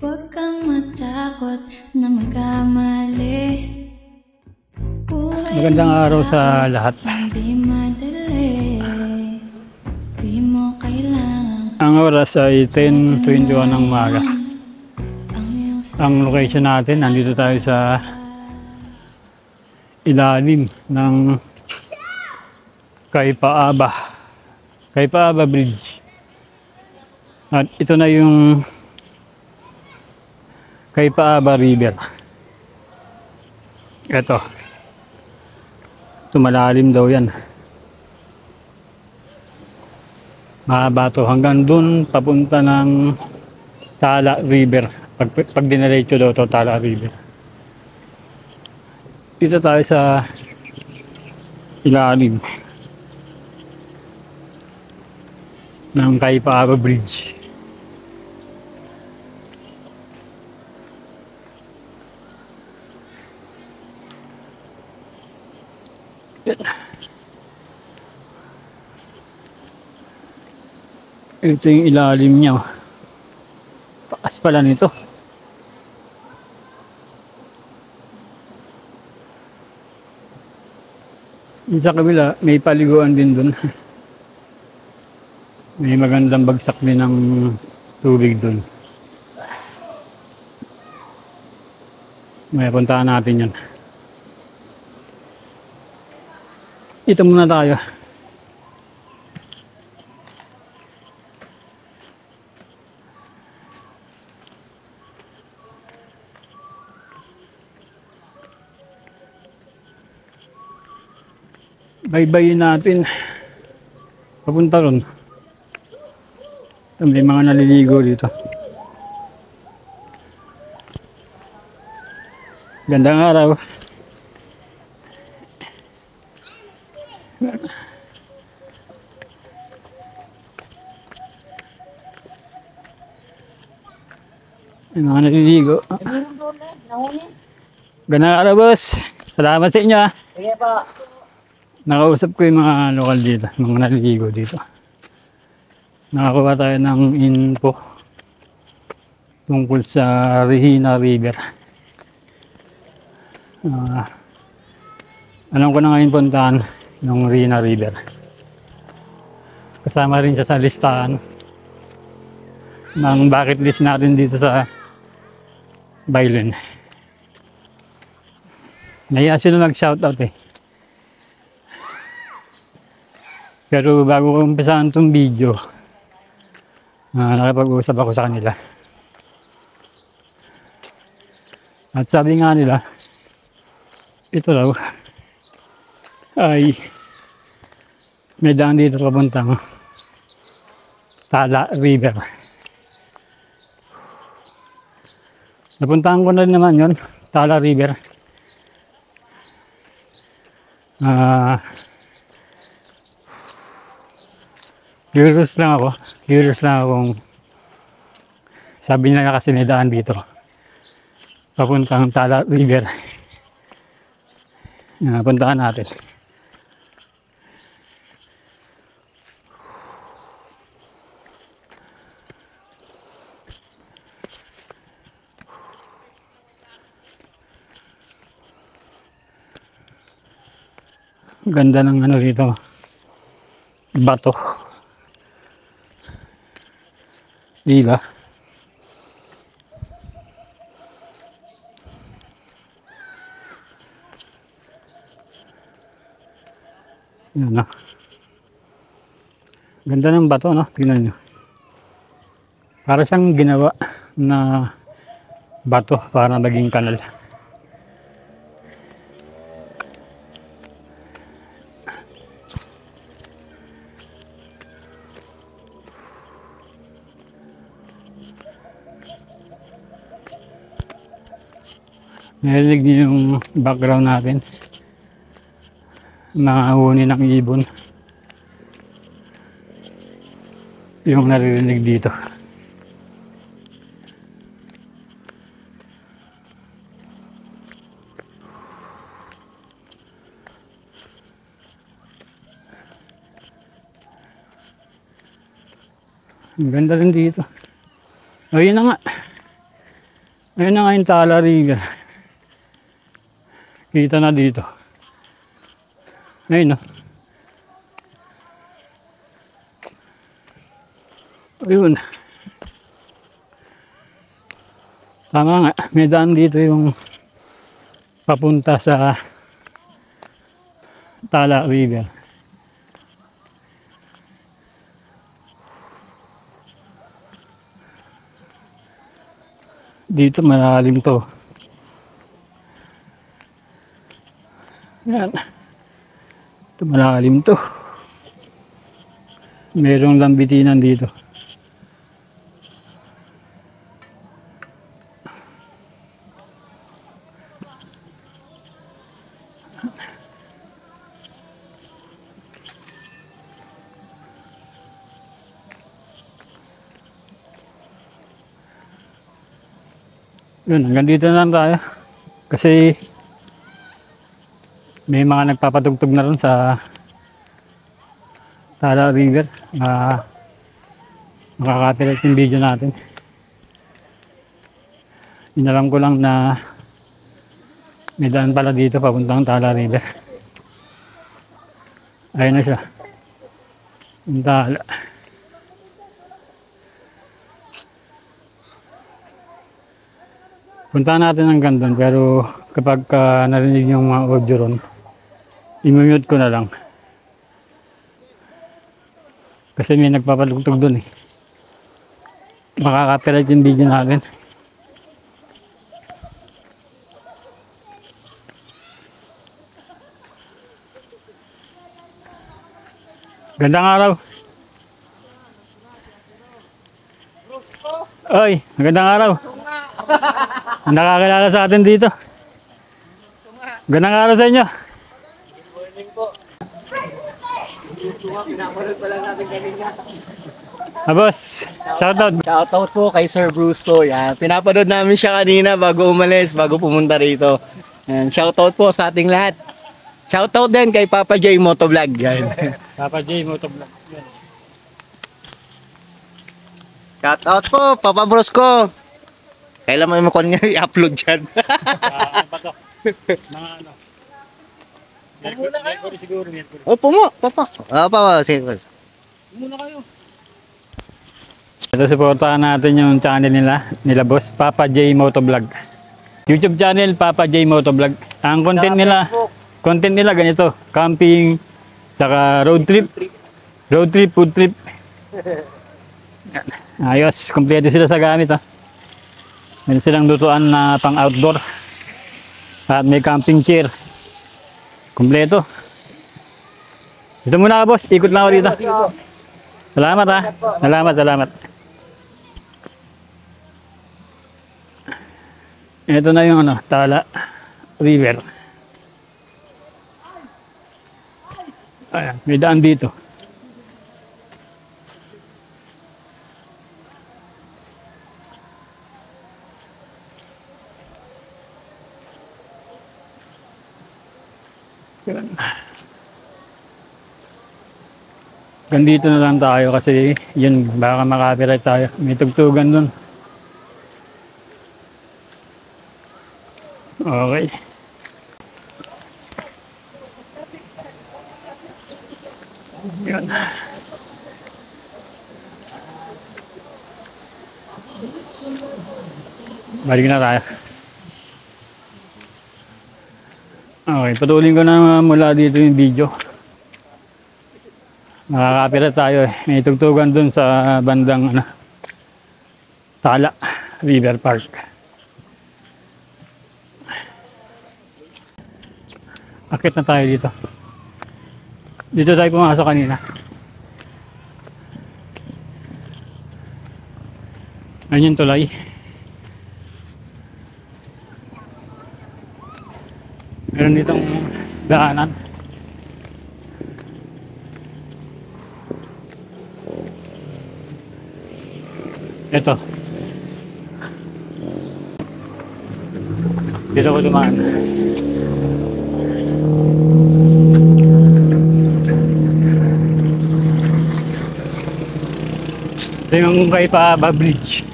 Huwag kang matakot na magkamali. Magandang araw sa lahat. Hindi madali. Di mo kailangan. Ang oras ay 10:21 ng umaga. Ang location natin, nandito tayo sa ilalim ng Kaypa-Aba Bridge. At ito na yung Kaypa-Aba River. Ito malalim daw yan. Mahaba to hanggang dun papunta ng Tala River. Pag diniretso daw to Tala River. Dito tayo sa ilalim ng Kaypa-Aba Bridge. Ito yung ilalim niya. Taas pala nito. Sa kabila, may paliguan din dun. May magandang bagsak din ng tubig dun. May puntahan natin yun. Ito muna tayo. Baybayin natin papunta ron. May mga naliligo dito. Gandang araw. May mga naliligo. Gandang araw, boss. Salamat sa inyo. Sige po. Nakausap ko yung mga lokal dito, mga naliligo dito. Nakakuha tayo ng info tungkol sa Rihina River. Alam ko na ngayon puntahan yung Rihina River. Kasama rin siya sa listahan ng bucket list natin dito sa Bailon. Nahiya sila mag-shoutout eh. Pero bago ko umpisahan itong video, nakipag-usap ako sa kanila. At sabi nga nila, ito raw ay may daan dito papuntang Tala River. Napuntahan ko na rin naman yun, Tala River. Curious lang ako kung sabi nila kasi may daan dito papuntang Tala River. Puntahan natin. Ganda ng ano dito, bato. Diba? Yan na. Ganda ng bato, no? Tingnan nyo. Para siyang ginawa na bato para maging kanal. Narinig niyo yung background natin. Mga huni ng ibon. Yung naririnig dito. Ang ganda rin dito. O yun na nga. Ayun na nga yung Tala River. Kita na dito. Ayun, no? Ayun. Tama nga, may daan dito yung papunta sa Tala River. Dito malalim to. Yan. Ito malalim to. Merong lambitinan dito. Yun, hanggang dito na lang tayo. Kasi may mga nagpapatugtog na rin sa Tala River. Makaka-copyright yung video natin. Inalam ko lang na may daan pala dito papuntang Tala River. Ayun na siya. Yung Tala. Puntahan natin hanggang doon, pero kapag narinig yung mga audio ron, i-mute ko na lang. Kasi may nagpapalugtog doon eh. Makaka-copyright yung video natin. Gandang araw. Oy, magandang araw. Ang nakakilala sa atin dito. Gandang araw sa inyo. Good morning po. Pinapanood pa lang natin kanina. Boss, shoutout. Shoutout po kay Sir Brusco. Yan. Pinapanood namin siya kanina bago umalis, bago pumunta rito. Yan. Shoutout po sa ating lahat. Shoutout din kay Papa J Motovlog. Yan. Papa J Motovlog. Shoutout po, Papa Brusco. Kailan mo ko niya i-upload dyan? Ano ba to? Mga ano? Mercury siguro. Mercury. Opo mo, Papa. Papa, sige. Muna kayo. Ito, supportahan natin yung channel nila boss, Papa J Motovlog. YouTube channel, Papa J Motovlog. Ang content nila ganito, camping, saka road trip, food trip. Ayos, kompleto sila sa gamit ha. Meron silang lutuan na pang outdoor. At may camping chair. Kompleto. Dito muna ka boss, ikot lang ako dito. Salamat ha. Salamat. Ito na yung Tala River. Ayan, may daan dito. Gandito na lang tayo kasi yun, baka makapiright tayo. May tugtugan dun. Okay. Yun. Balik na tayo. Okay, patuloy ko na mula dito yung video. Makakapira tayo eh. May tugtugan dun sa bandang Tala River Park. Akit na tayo dito. Dito tayo pumasok kanina. Ayun yung tulay. Meron ditong daanan. Ito. Dito ko dumaan. Ito yung Kaypa Bridge.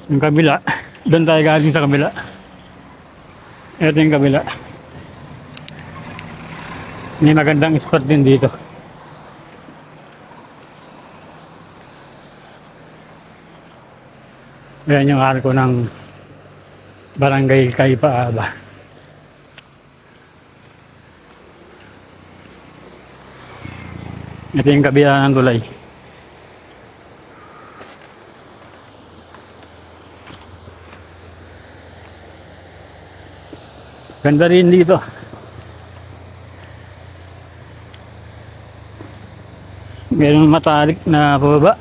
Yung kabila. Doon tayo galing sa kabila. Ito yung kabila. May magandang spot din dito. Ayan yung arko ng Barangay Caypaaba. Ito yung kabila ng tulay. Ganda rin dito. Meron matalik na pababa.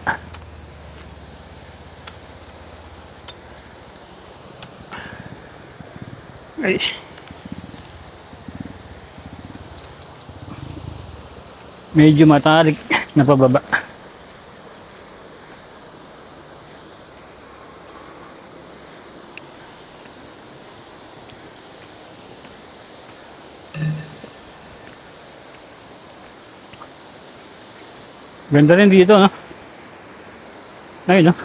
Ay. Medyo matalik na pababa. Ganda rin dito, no? Ayun, no?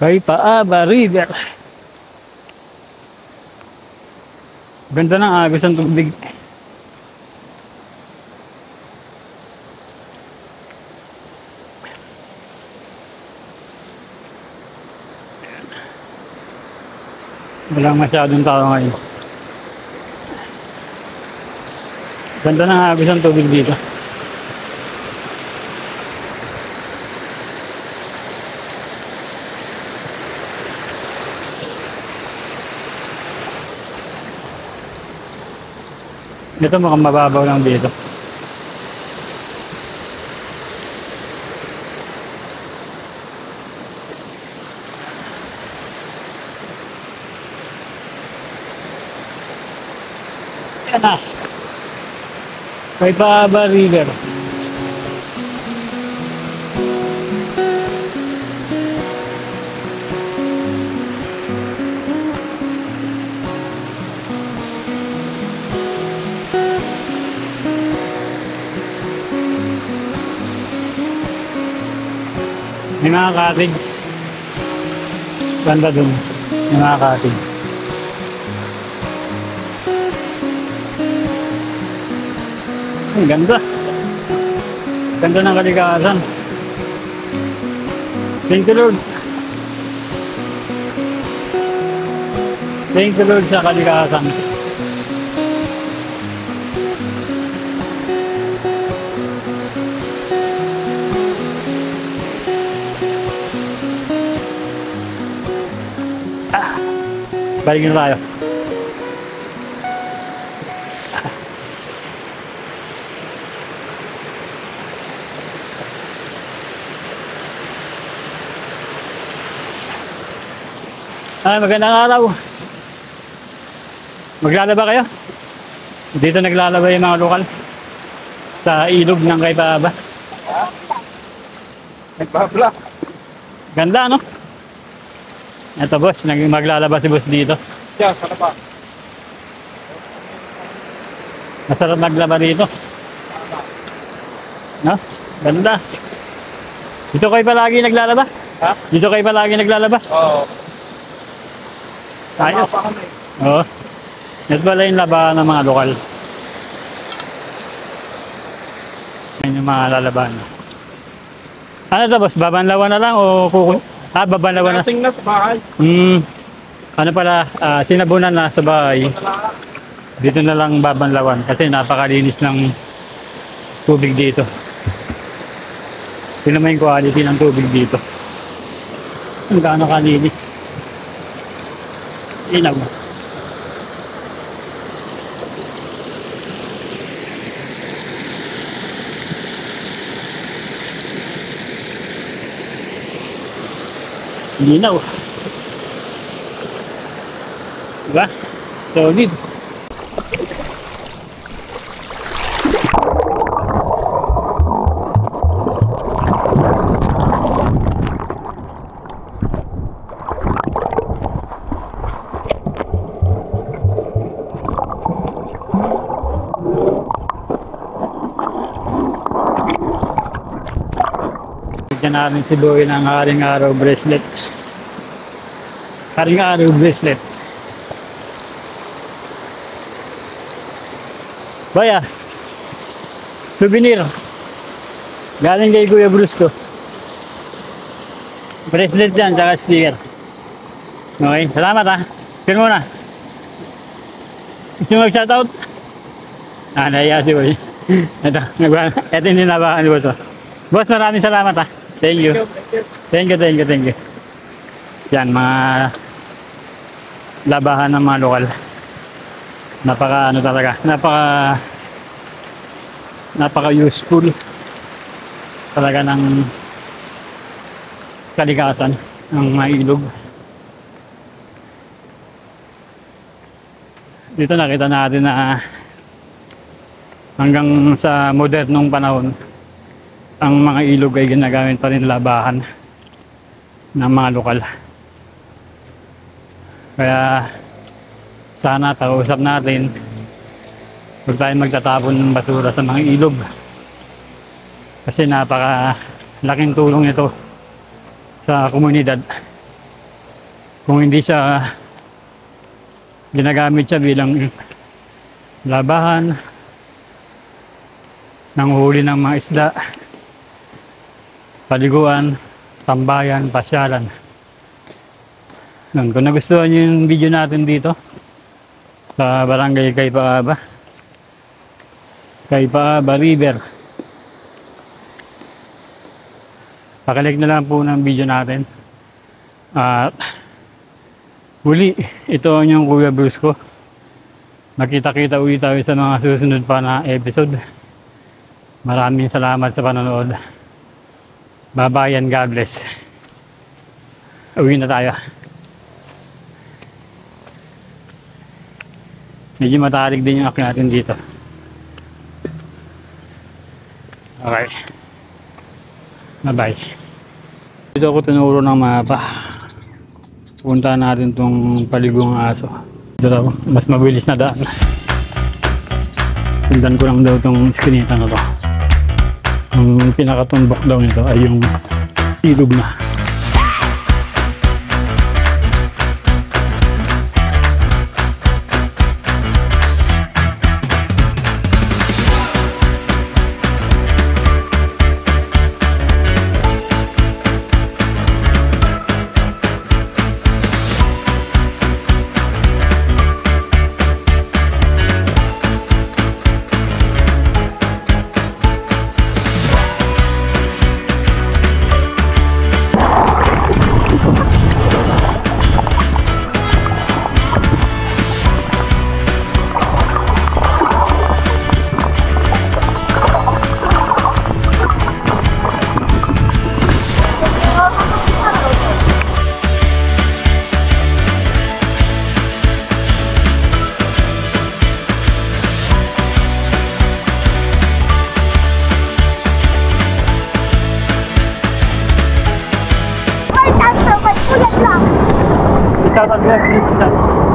Caypaaba River. Ganda ng agos ng tubig. Walang masyadong tao ngayon. Ganda ng agos ng tubig dito. Ito mukhang mababaw lang dito. Yan na. Caypaaba River. May mga cottage. Ganda dun. May mga cottage. Ang ganda. Ganda ng kalikasan. Thank you, Lord. Thank you, Lord, sa kalikasan. Balik na tayo. Magandang araw. Maglalaba kayo? Dito naglalaba yung mga lokal sa ilog ng Caypaaba. Nagbabla. Ganda, no? Ito, boss. Maglalaba si boss dito. Diyan, sa laba. Masarap maglaba dito. No? Ganda. Dito kayo palagi naglalaba? Ha? Dito kayo palagi naglalaba? Oo. Ayos. Oo. Ito pala yung labahan ng mga lokal. Yan yung mga lalabahan. Ano to, boss? Babanlawan na lang o kukunin? Babanlawan na. Lasing na sa bahay. Ano pala, sinabunan na sa bahay. Dito na lang babanlawan kasi napakalinis ng tubig dito. Tingnan mo yung quality ng tubig dito. Ang gaano kalinis. Inaw. Linaw. Diba? Solid. Bigyan natin si Boy ng Haring Araw bracelet. Haring Araw bracelet. Boy souvenir. Galing kay Kuya Brusco. Bracelet yan, tsaka sticker. Okay, salamat ha. Pin muna. Gusto mo mag-shoutout? Naiya si Boy. Ito hindi nabakan ni Boss. Boss, maraming salamat ha. Thank you. Thank you. Yan, mga labahan ng mga lokal. Napaka useful talaga ng kalikasan ng mga ilog. Dito nakita natin na hanggang sa modernong panahon ang mga ilog ay ginagamit pa rin labahan ng mga lokal. Kaya sana kausap natin huwag tayong magtatapon ng basura sa mga ilog kasi napaka-laking tulong ito sa komunidad. Kung hindi siya ginagamit siya bilang labahan, nanguhuli ng mga isda, paliguan, tambayan, pasyalan. Kung nagustuhan niyo yung video natin dito sa Barangay Caypaaba River, pakilike na lang po ng video natin. At huli, ito ang yung Kuya Brusco. Nakita-kita ulit tayo sa mga susunod pa na episode. Maraming salamat sa panonood. Bye-bye and God bless. Uwi na tayo. Medyo matarik din yung akin natin dito. Okay. Bye-bye. Dito ako tinuro ng mapa. Punta natin tong paligong aso. Dito daw, mas mabilis na daan. Sundan ko lang daw tong iskinita na to. Ang pinakatumbok daw nito ay yung ilog na. Shoutout